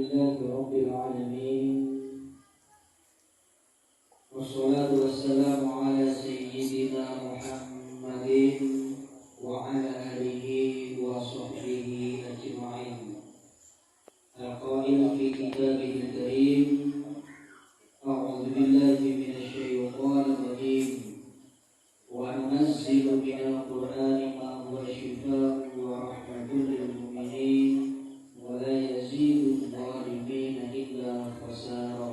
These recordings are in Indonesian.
لله رب العالمين والصلاة والسلام على سيدنا محمد وعلى آله وصحبه أجمعين. القائل في كتابه الكريم أعوذ بالله من الشيطان الرجيم وننزل من القرآن ما هو شفاء ورحمة للمؤمنين ولا يزيد الظالمين إلا خسارا.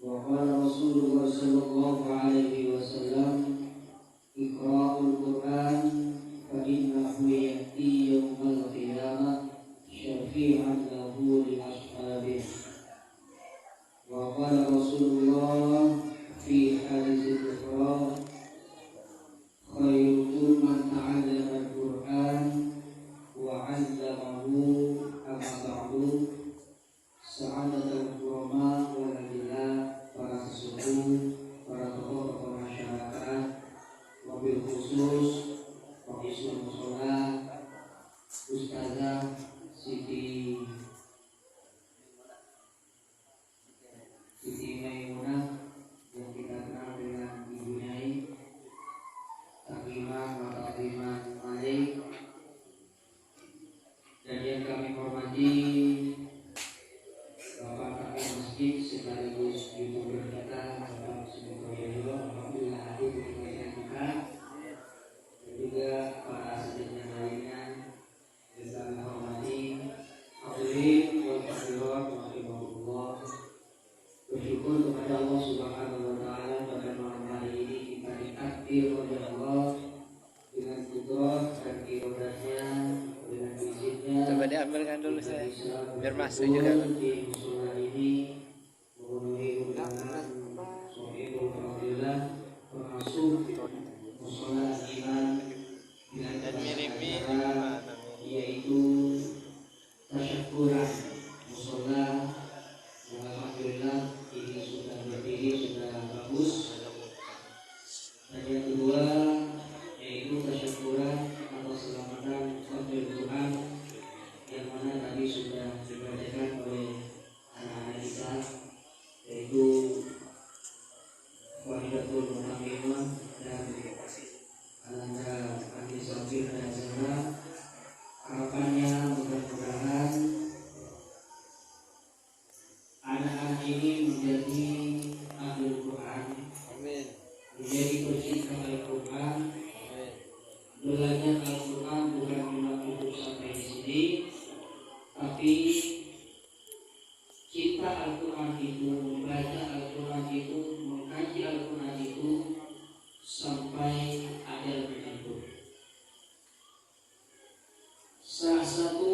وقال رسول الله صلى الله عليه وسلم اقرأوا القرآن فإنه يأتي يوم القيامة شفيعا له لأصحابه. وقال رسول الله في حديث الأخرى خيركم من تعلم القرآن وعلمه. أما بعد Sa'adatul ulama wal adillah, para sesepuh, para tokoh-tokoh masyarakat, wabil khusus Ra'isul Mushola Ustazah Siti Maimunah yang kita kenal dengan Ibu Nyai Taklimah wa Taklimah Malik, dan yang kami hormati Bapak Kami Masjid sekaligus YouTuber kita Bapak Sumokoyoyo, alhamdulillah hadir di pemilihan kita, dan juga para asisten yang lainnya yang kami hormati. Hadirin wal hadirat rahimahullah, bersyukur kepada Allah Subhanahu wa taala pada malam hari ini kita ditakdir oleh Allah dengan kudrah dan iradahnya, dengan izinnya. Coba diambilkan dulu saya biar masuk juga kan. Ini memenuhi undangan Sohibul Fadilah termasuk musola iman dengan acara yaitu tasyakuran musola yang alhamdulillah ini sudah berdiri, sudah bagus. Dan yang kedua yaitu tasyakuran atau selamatan Fadil Quran yang mana tadi sudah dibacakan oleh anak-anak kita, yaitu Wahidatul Muhammadiyah dan Ananda Andi Safir dan Zahra. Harapannya mudah-mudahan anak-anak ini menjadi ahli Quran, menjadi pecinta Al-Quran, belajar Al-Quran bukan cuma untuk sampai di sini, tapi cinta Al-Quran itu, membaca Al-Quran itu, mengkaji Al-Quran itu sampai ajal menjemput. Salah satu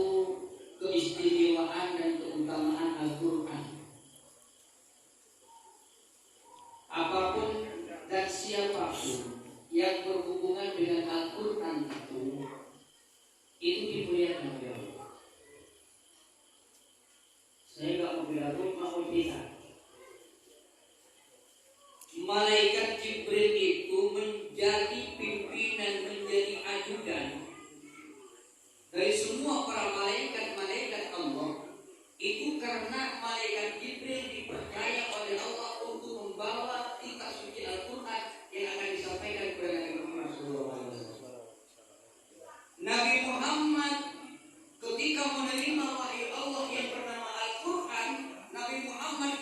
keistimewaan dan keutamaan Al-Quran, apapun dan siapapun yang berhubungan dengan Al-Quran itu dimuliakan oleh Allah. Saya nggak mau bilang mau bisa. Malaikat Jibril itu menjadi pimpinan, menjadi ajudan dari semua para malaikat Allah. Itu karena malaikat Jibril dipercaya oleh Allah untuk membawa kitab suci Al-Quran yang akan disampaikan kepada Nabi Muhammad SAW. Nabi Muhammad ketika menerima wahyu Allah yang bernama Al-Quran, Nabi Muhammad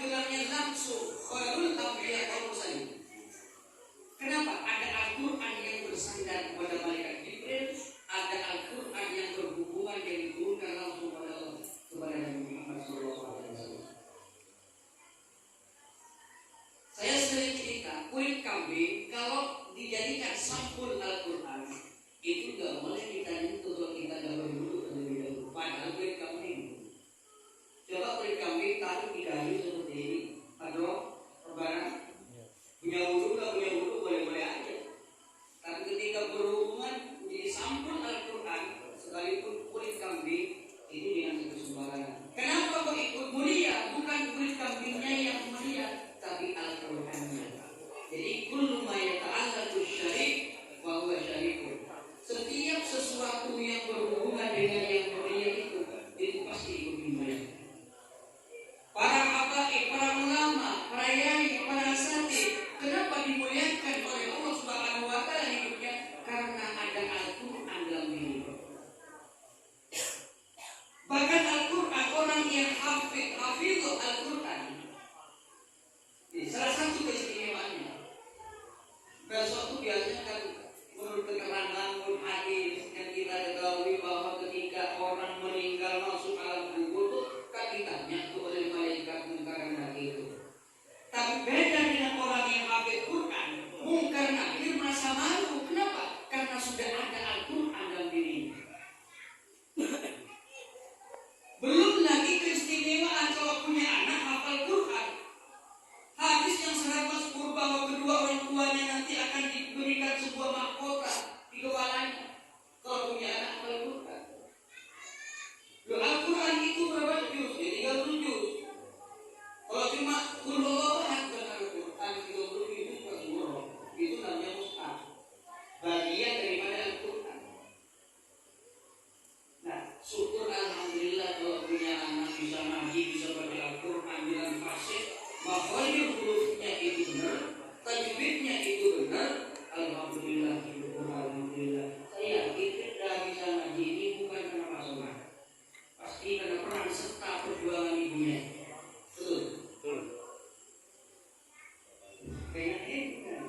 yang hafidh Al-Quran, salah satu keistimewaannya, besok itu biasanya kan menurut keterangan menurut hadis yang kita ketahui bahwa ketika orang meninggal masuk alam kubur itu kan ditanya tuh oleh malaikat Munkar dan Nakir itu. Tapi beda dengan orang yang hafidh Quran, Munkar Nakir merasa malu. Kenapa? Karena sudah ada Al-Quran dalam dirinya. Belum lagi keistimewaan kalau punya anak hafal Quran. Hadis yang sangat masyhur bahwa kedua orang tuanya nanti akan diberikan sebuah mahkota di kepalanya kalau punya anak hafal Quran. Loh, Al-Quran itu berapa juz? Ya 30 juz. Kalau cuma qul huwallahu ahad bukan Al-Quran 30 juz bukan surah. Itu namanya mushaf. Bagian daripada Al-Quran. Nah, syukur alhamdulillah kalau punya anak bisa ngaji, bisa baca Al-Quran dengan fasih, makhrajul hurufnya itu benar, tajwidnya itu benar. Alhamdulillah, syukur alhamdulillah. Saya kita bisa ngaji ini bukan karena pasangan, pasti karena peran serta perjuangan ibunya. Betul. Kayak ini kan.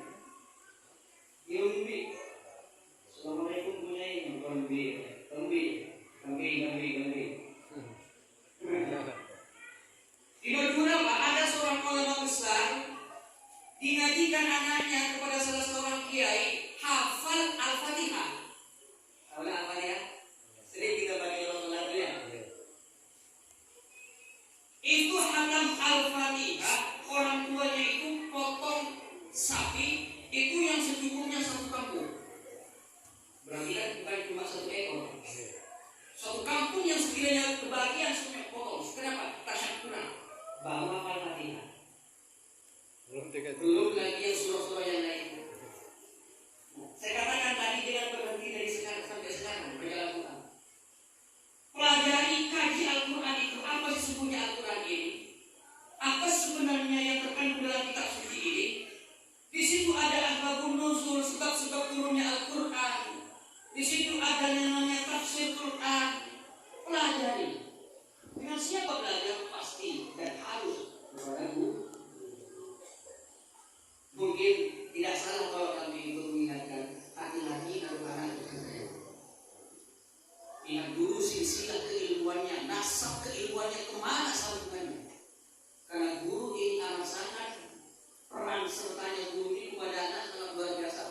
Yumbi. Assalamualaikum punya ini, Gambi. Di Madura Pak, ada seorang ulama besar dinajikan anaknya kepada salah seorang kiai hafal Al-Fatihah. Hafal Al-Fatihah? Sering kita baca dalam salat ya. Itu hatam Al-Fatihah, orang tuanya itu potong sapi itu yang secukupnya satu kampung. Berarti kan bukan cuma satu ekor. Satu kampung yang sekiranya kebahagiaan semuanya potong. Kenapa? Tasyakuran. Bawa Al-Fatihah. Belum lagi yang surah-surah yang lain. Saya katakan tadi jangan berhenti dari sekarang sampai sekarang baca Al-Quran. Pelajari, kaji Al-Quran itu apa sesungguhnya Al-Quran ini? Apa sebenarnya yang terkandung dalam kitab suci ini? Di situ ada asbabun nuzul, sebab-sebab turunnya Al-Quran. Di situ ada yang namanya tafsir Quran. Pelajari. Dengan siapa belajar? Pasti dan harus kepada guru. Mungkin tidak salah kalau kami itu mengingatkan hati-hati anak-anak itu. Ingat dulu silsilah keilmuannya, nasab keilmuannya kemana sambungannya. Karena guru ini amat sangat peran sertanya guru ini kepada anak sangat luar biasa.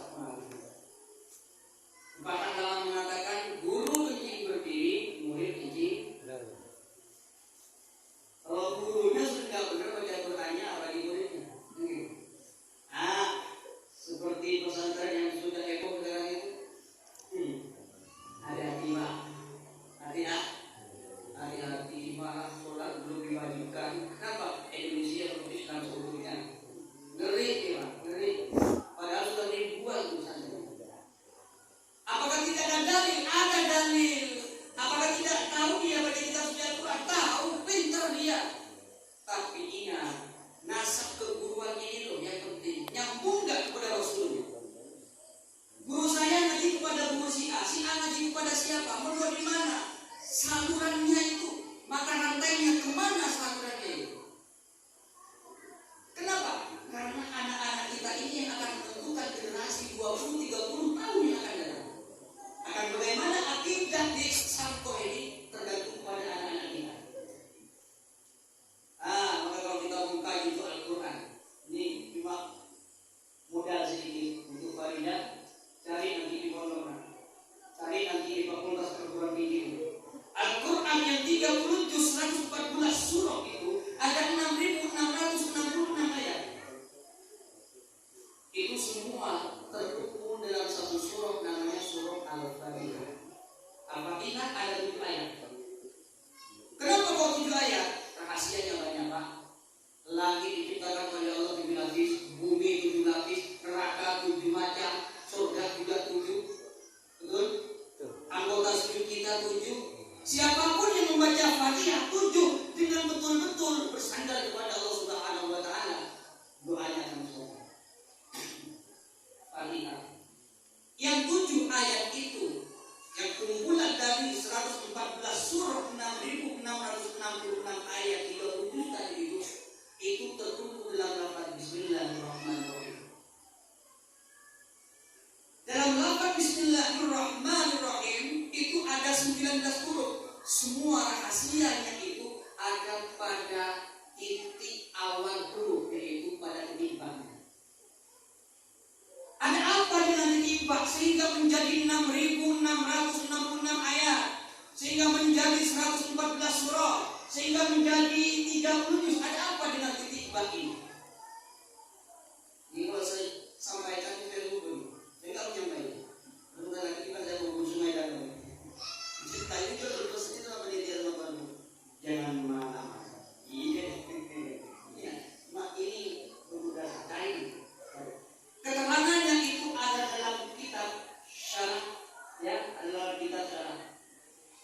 Bahkan dalam mengatakan guru kencing berdiri, murid kencing. Kalau gurunya sudah benar baca Qurannya, apa di muridnya? Seperti pesantren yang sudah heboh sekarang itu. Hati-hati mak, hati-hati malah sholat belum diwajibkan. Kenapa? Indonesia seperti Islam seutuhnya. Ngeri mak, ngeri. Padahal sudah ribuan tulisannya. Apakah tidak ada dalil? Ada dalil. Apakah tidak tahu dia baca kitab suci Al-Quran? Tahu, pintar dia. Tapi ingat, nasab keguruan ini loh yang penting. Nyambung nggak kepada Rasulullah? Guru saya ngaji kepada guru si A ngaji kepada siapa? Menurut di mana? Salurannya itu, maka rantainya kemana salurannya itu? ada pada titik awal huruf, yaitu pada timbangnya. Ada apa dengan ditimbang sehingga menjadi 6.666 ayat, sehingga menjadi 114 surah, sehingga menjadi 30 juz? Ada apa dengan ditimbang ini? Ini kalau saya sampaikan itu yang dulu, saya nggak menyampaikan. Bentar lagi kita saya mau sungai dan cerita ini juga terus itu apa dia apa? Jangan marah. Iya, ini sudah cair. Keterangannya itu ada dalam kitab syarah, ya, adalah kitab syarah.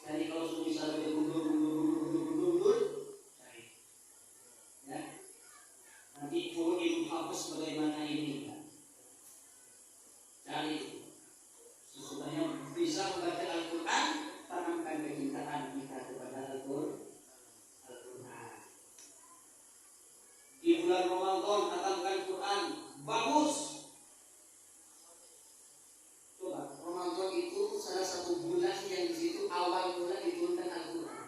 Jadi kalau sudah bisa mundur, ya. Nanti perlu dihapus bagaimana ini. Cari sesudahnya bisa membaca Al-Quran, tanamkan kecintaan kita kepada Al-Quran. Di bulan Ramadan katakan Quran bagus. Coba, Ramadan itu salah satu bulan yang di situ awal bulan diturunkan Al-Quran.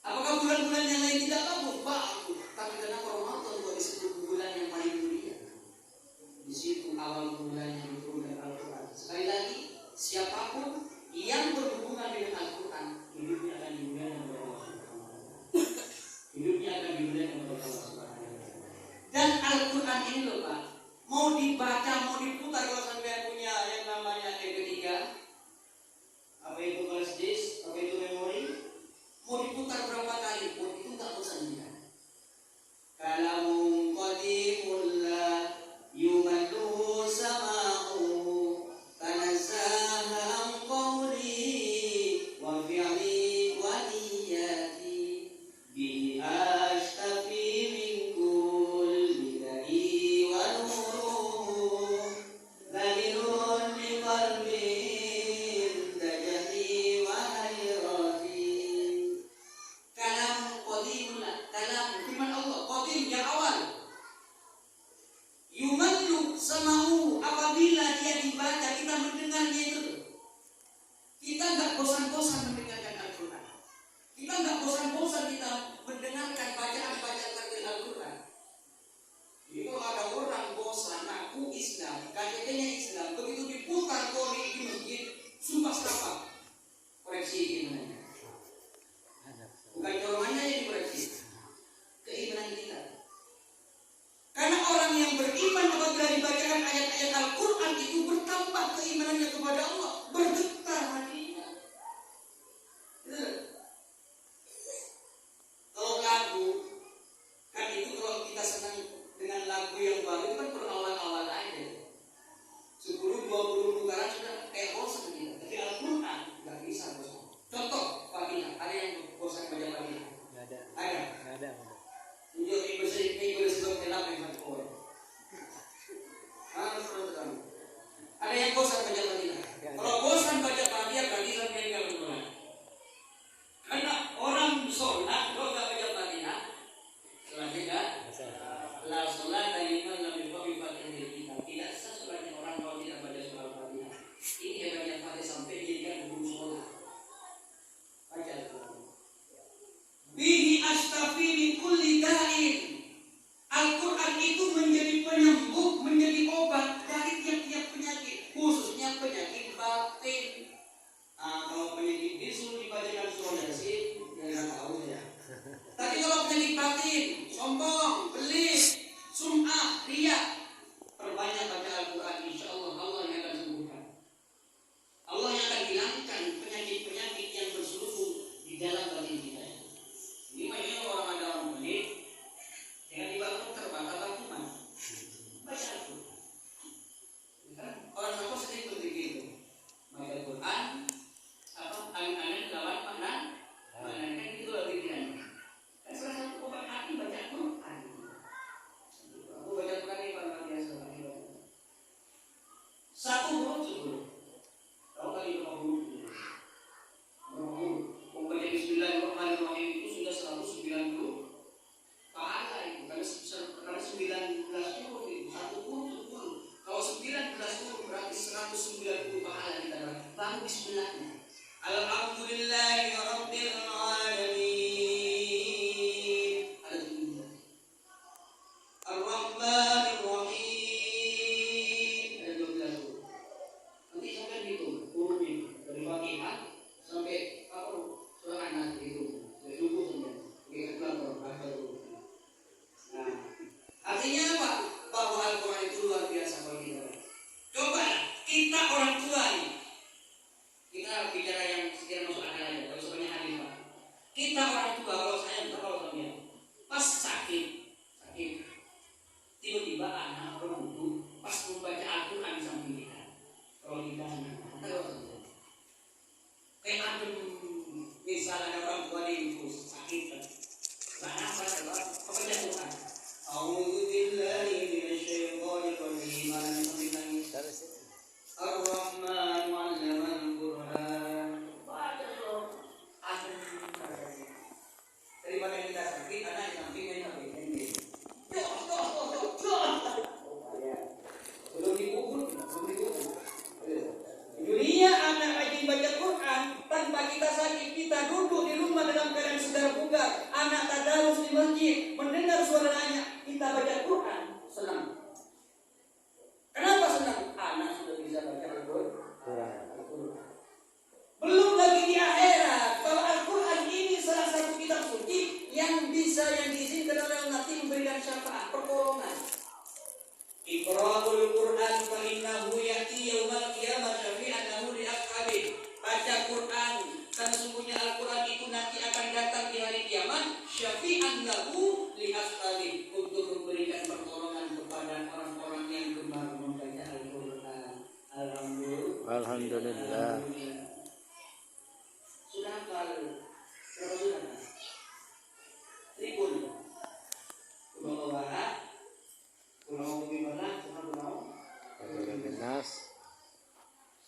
Apakah bulan-bulan yang lain tidak bagus? Bagus. Tapi kenapa Ramadan juga disebut bulan yang paling mulia? Di situ awal bulan yang diturunkan Al-Quran. Sekali lagi, siapapun yang berhubungan dengan Al-Quran, hidupnya akan dimuliakan oleh Allah Subhanahu wa Ta'ala. Hidupnya akan dimuliakan oleh Allah Subhanahu wa Ta'ala. Dan Al-Quran ini loh Pak, mau dibaca, mau diputar, kalau sampai punya yang namanya MP3, apa itu flash disk, apa itu memori, mau diputar berapa kali pun itu tak bosan juga. Kalamun qadimul la yumallu sama'u tanazzaha an qawli wa fi'li wa niyati bihi ashtafi min kulli da'i wa nuruhu dalilun li qalbin tajani wa hayrati. Kalam qadimul, kalam firman Allah qadim yang awal. Yumallu sama'u, apabila dia dibaca kita mendengarnya itu. Kita enggak bosan-bosan mendengarkan Al-Quran. Kita enggak bosan-bosan kita mendengarkan bacaan-bacaan takbir Al-Quran. Jadi kalau ada orang bosan aku Islam, kajiannya Islam, begitu diputar kori di masjid, sumpah serapah. Koreksi gimana? Bukan dorongannya yang dikoreksi, keimanan kita. Karena orang yang beriman apabila dibacakan ayat-ayat Al-Quran itu bertambah keimanannya kepada Allah, bergetar hatinya. Kalau lagu parah juga kalau saya pas sakit, tiba-tiba anak berwudu pas membaca Al-Quran di samping kita. Kalau kita kayak adem, misalnya ada orang tua di sakit, nah apa coba baca Quran. A'udzubillahi minasyaitonir rajim. Ar-Rahman 'allamal Qur'an. Baca dong. Daripada kita sakit, anak di samping kita begini. Belum dikubur. Dunia anak rajin baca Quran, tanpa kita sakit, kita duduk di rumah dalam keadaan sedar bugar, anak tadarus di masjid, mendengar suaranya, kita baca Quran, senang. Kenapa senang? Anak sudah bisa baca Al-Quran. Belum lagi di akhirat, kalau Al-Quran ini salah satu kitab suci yang diizinkan oleh Allah memberikan syafaat, pertolongan. Iqra'ul Qur'an fa innahu ya'ti yaumal qiyamah syafi'an lahu li ashabi. Baca Quran, karena sesungguhnya Al-Quran itu nanti akan datang di hari kiamat syafi'an lahu li ashabi, untuk memberikan pertolongan kepada orang-orang yang gemar membaca Al-Quran. Alhamdulillah. Sudah hafal berapa surat? 1000. Pulau Bimana, Pulau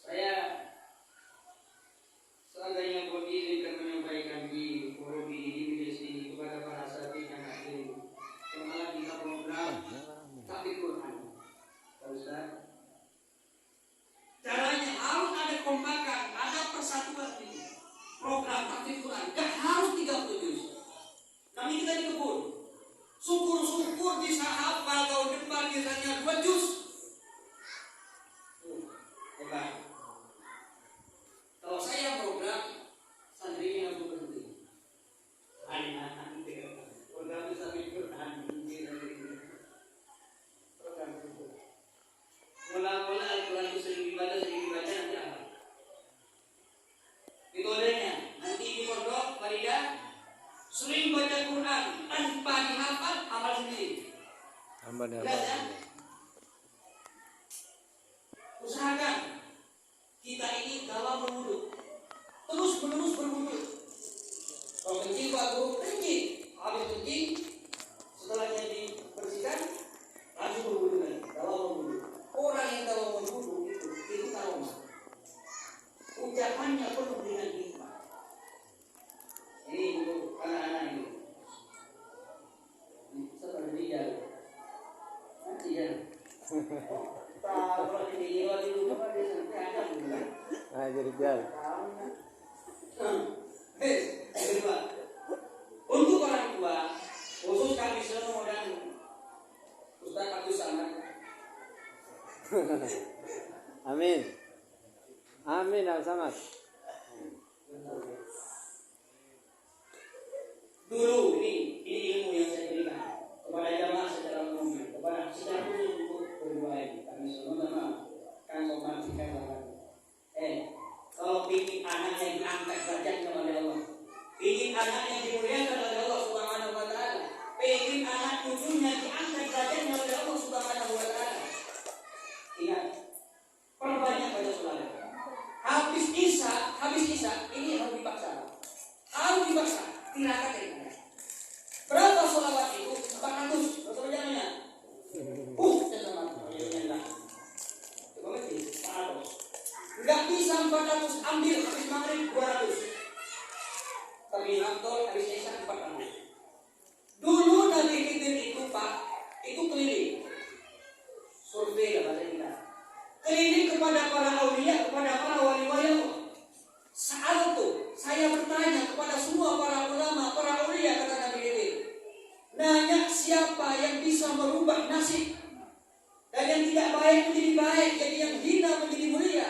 saya seandainya kau diizinkan menyampaikan di forum ini sini kepada para sahabat yang hadir, kemarin kita program takbir Quran. Ustaz, caranya harus ada kompakan, ada persatuan ini. Program takbir Quran gak harus 30 juz. Kami kita di kebun. Syukur-syukur bisa hafal tahun depan misalnya 2 juz. Hebat. Kalau saya program, santrinya langsung berhenti. Anak-anak program bisa Quran program itu. Mula-mula Al-Quran itu sering dibaca nanti apa? Metodenya nanti di pondok Farida sering baca Quran tanpa dihafal, hafal sendiri. Ya? Usahakan kita ini dalam berwudu, terus menerus berwudu. Kalau kencing baru kencing, habis kencing setelahnya dibersihkan langsung berwudu lagi. Dalam berwudu. Orang yang dalam berwudu itu tahu. Ucapannya penuh dengan hikmah. Ini untuk anak-anak ini. Seperti dia. Nanti ya. Kalau di rumah dia sampai ada bulan. Jadi jalan. Kedua, untuk orang tua, khusus kami semua dan Ustaz Abdul Samad. Amin. Amin Al-Samad. Dulu ini ilmu yang saya berikan kepada jamaah secara umum, secara khusus untuk berdua ini. Kami semua kan memastikan bahwa kalau ingin anaknya diangkat derajatnya oleh Allah, ingin anaknya dimuliakan oleh Allah Subhanahu wa taala, ingin anak cucunya diangkat derajatnya oleh Allah Subhanahu wa taala. Ingat, perbanyak baca salat. Habis Isya ini harus dipaksa. Tirakat ini. Berapa sholawat itu? 400. Berapa jamnya? Enggak bisa 400, ambil habis maghrib 200. Tapi Abdul habis Isya 400. Dulu Nabi Khidir itu Pak, itu keliling. Survei bahasa kita. Keliling kepada para aulia, kepada para wali-wali Allah. Saat itu saya bertanya kepada semua para ulama, para aulia, kata Nabi Khidir. Nanya siapa yang bisa merubah nasib dan yang tidak baik menjadi baik, jadi yang hina menjadi mulia.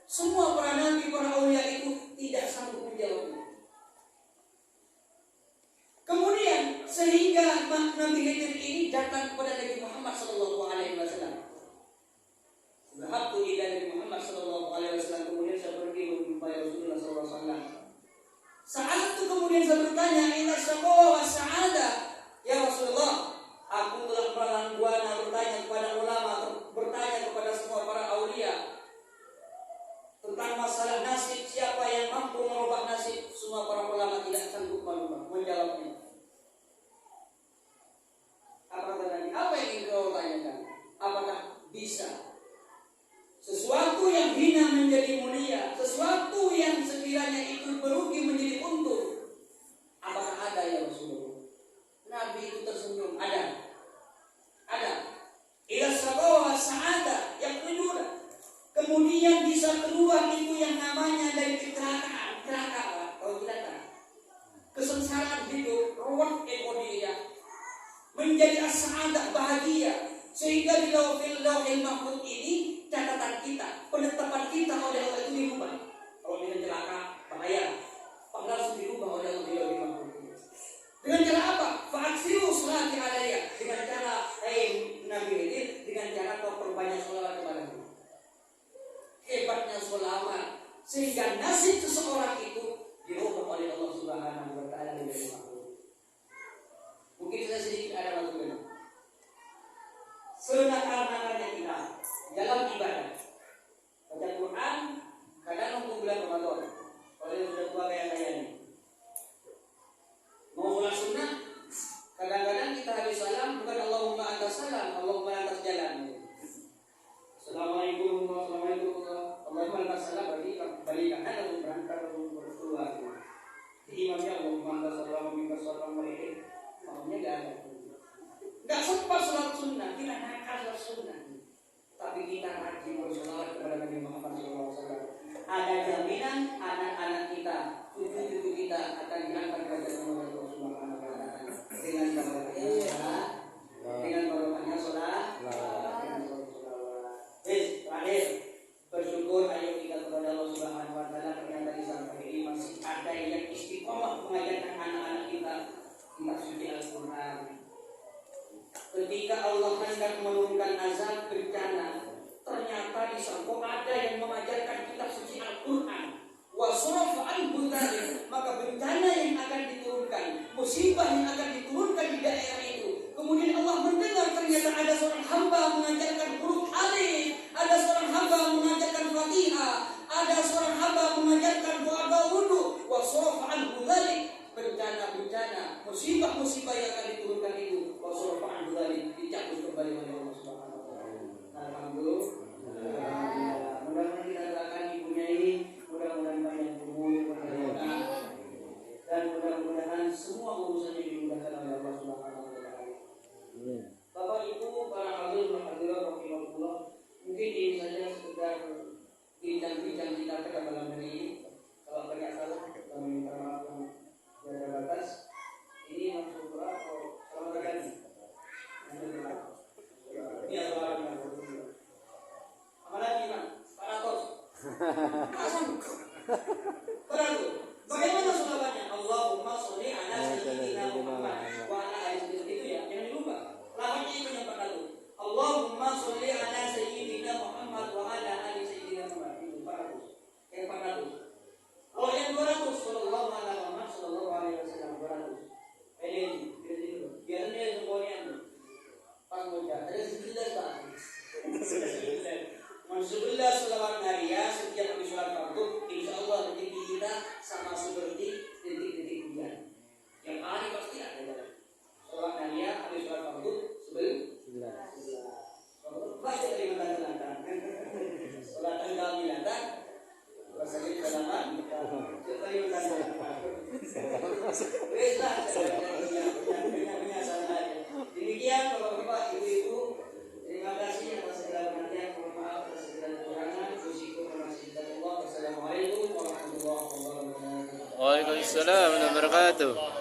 Semua para nabi, para aulia itu tidak sanggup menjawabnya. Kemudian sehingga Nabi Khidir ini datang kepada Nabi Muhammad SAW. Zahabtu ila Nabi Muhammad SAW. Kemudian saya pergi menjumpai Rasulullah SAW. Saat itu kemudian saya bertanya, hidup, ruang ekonomi menjadi as-sa'adah, bahagia, sehingga di lauhil mahfuz ini catatan kita, penetapan kita oleh Allah itu dirubah. Kalau kita celaka, bahaya, langsung dirubah oleh Allah di lauhil mahfuz. Dengan cara apa? Fa'aksiru sholati alaiya, dengan cara Nabi ini dengan cara kau perbanyak sholawat kepadaku. Hebatnya sholawat sehingga nasib seseorang itu dirubah oleh Allah Subhanahu wa taala di lauhil mahfuz. Mungkin saya sedikit ada waktu. Senakal-nakalnya kita dalam ibadah, baca Quran, kadang nunggu bulan Ramadan. Kalau yang sudah tua kayak saya ini, mau sholat sunnah, kadang-kadang kita habis salam bukan Allahumma antas salam, Allahumma antas jalan. Assalamualaikum warahmatullahi wabarakatuh. Allahumma antas salam, balik kanan lalu berangkat lalu berkeluar. Imamnya Allahumma antas salam, minta salam alaihi. Maunya gak ada. Gak sempat sholat sunnah, kita nakal sholat sunnah. Tapi kita rajin bersolawat kepada Nabi Muhammad SAW. Ada jaminan anak-anak kita, cucu-cucu kita akan diangkat kepada Allah Subhanahu wa taala dengan barokahnya sholat, dengan barokahnya sholat. Terakhir bersyukur ayo kita kepada Allah Subhanahu wa taala ternyata di sampai ini masih ada yang istiqomah mengajarkan anak-anak kita kitab suci Al-Quran. Ketika Allah hendak menurunkan azab bencana, ternyata di sana ada yang mengajarkan kitab suci Al-Quran. Wa sarafa anhu dzalik, maka bencana yang akan diturunkan, musibah yang akan diturunkan di daerah itu. Kemudian Allah mendengar ternyata ada seorang hamba mengajarkan huruf alif, ada seorang hamba mengajarkan Fatihah, ada seorang hamba mengajarkan doa wudu. Wa sarafa anhu dzalik, bencana-bencana, musibah-musibah yang akan diturunkan itu, wasorfa'an dzalik, dicabut kembali oleh Allah Subhanahu wa taala. Alhamdulillah. Mudah-mudahan kita doakan ibunya ini, mudah-mudahan banyak umur, dan mudah-mudahan semua urusannya dimudahkan oleh Allah Subhanahu wa taala. Bapak Ibu, para hadirin dan hadirat rahimakumullah, mungkin ini saja sekedar bincang-bincang kita pada malam hari ini. Kalau banyak salah, kami minta maaf. Ada batas. Ini langsung berat atau selamat datang. Ini adalah apa lagi Pak? Pak Atos. Beradu. Bagaimana sholawatnya? Allahumma sholli ala sayyidina Muhammad wa ala ali sayyidina, itu ya, jangan lupa. Lafaznya itu yang pertama. Allahumma sholli ala sayyidina Muhammad wa ala ali sayyidina Muhammad. Itu 400. Yang 400. Kalau yang 200 sallallahu alaihi wasallam 200. Ini biasanya semuanya pas muda. Ada 19 Pak. 19 selawat naria setiap habis sholat fardu, insyaallah rezeki kita sama seperti detik-detik hujan. Yang paling pasti ada sholat naria habis sholat fardu sebelum 11. Baca dari mata sholat al-kamilatan rasanya salaman kita dari mata demikian Bapak-bapak, Ibu-ibu, terima kasih atas segala perhatian. Mohon maaf atas segala kekurangan. Wassalamualaikum warahmatullahi wabarakatuh. Waalaikumsalam warahmatullahi wabarakatuh.